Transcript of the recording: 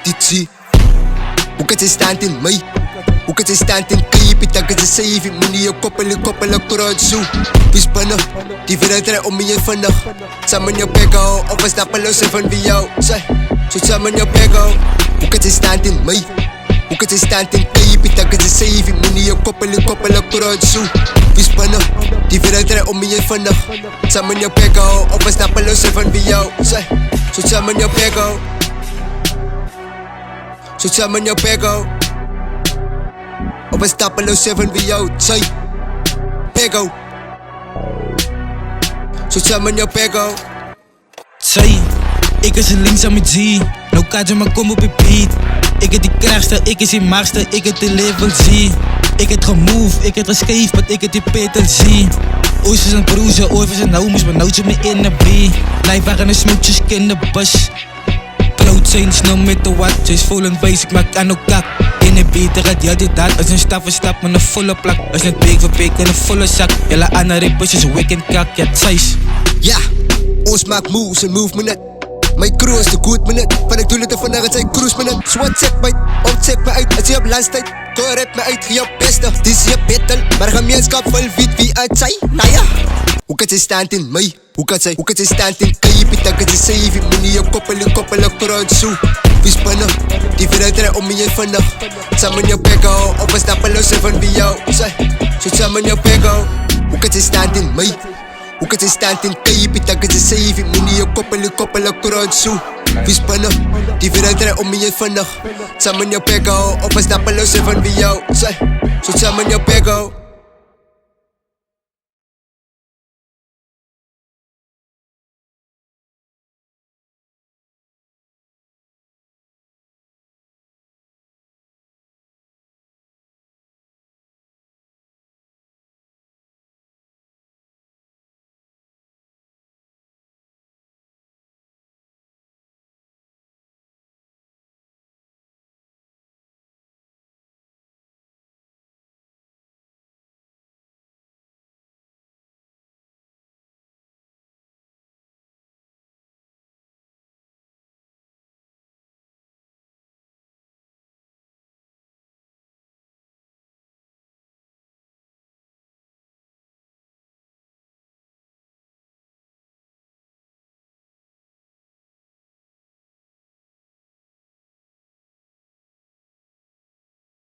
DJ hoe kan sy stand in my? Hoe kan sy stand in creepy? Dan kan sy sê jy moet nie jou koppel akkoord so. Wees binne, die wereld draai om jy vinnig. Saam in jou bek hou, of een stappeloos van wie jou sê. So saam in jou bek hou. Hoe kan sy stand in my? Hoe kan sy stand in creepy? Dan kan sy sê jy moet nie jou koppel akkoord so. Wees binne, die wereld draai om jy vinnig. Saam in jou bek hou, of een stappeloos van wie jou sê. So saam in jou bek hou. So saam in jou bek hou. Op een stappeloos van wie jou sê. Bek hou. So saam in jou bek hou. Sê, ek is links aan my G. Nou kaart jy maar kom op die beat. Ek het die kragste, ek is die magste, ek het die level Z. Ek het gemove, ek het geskeef, maar ek het die pattern Z. Oos is een broeze, ooit is een homies, maar nou zit me in de B. Life wagen en smootjes in de bus. Cloud change, no matter what. Jy's vol en wijs, ek maak aan ook kak. In de beat, ek het heel die dag. Is een stap voor stap met een volle plak. Is net week voor week in een volle zak. Jelle andere rippers is weekend kak, ja t'sijs. Ja, ons maak moves en move me net. My crew is te goed me net. Van ek doe het vandag en sy cruise me net. Swat zet my, ontzet my uit. As jy op landstijd, koor het my uit. Gee jou beste, dis jy battle. Maar gemeenskap wil weet wie uit sy. Nou ja, hoe kan sy stand in my? Hoe kan sy stand in creepy? Dan kan sy sê jy moet nie jou koppel akkoord so. Wees binne, die wereld draai om jy vinnig. Saam in jou bek hou, of een stappeloos van wie jou sê. So saam in jou bek hou. Hoe kan sy stand in my? Hoe kan sy stand in creepy? Dan kan sy sê jy moet nie jou koppel akkoord so. Wees binne, die wereld draai om jy vinnig. Saam in jou bek hou, of een stappeloos van wie jou sê. So saam in jou bek hou.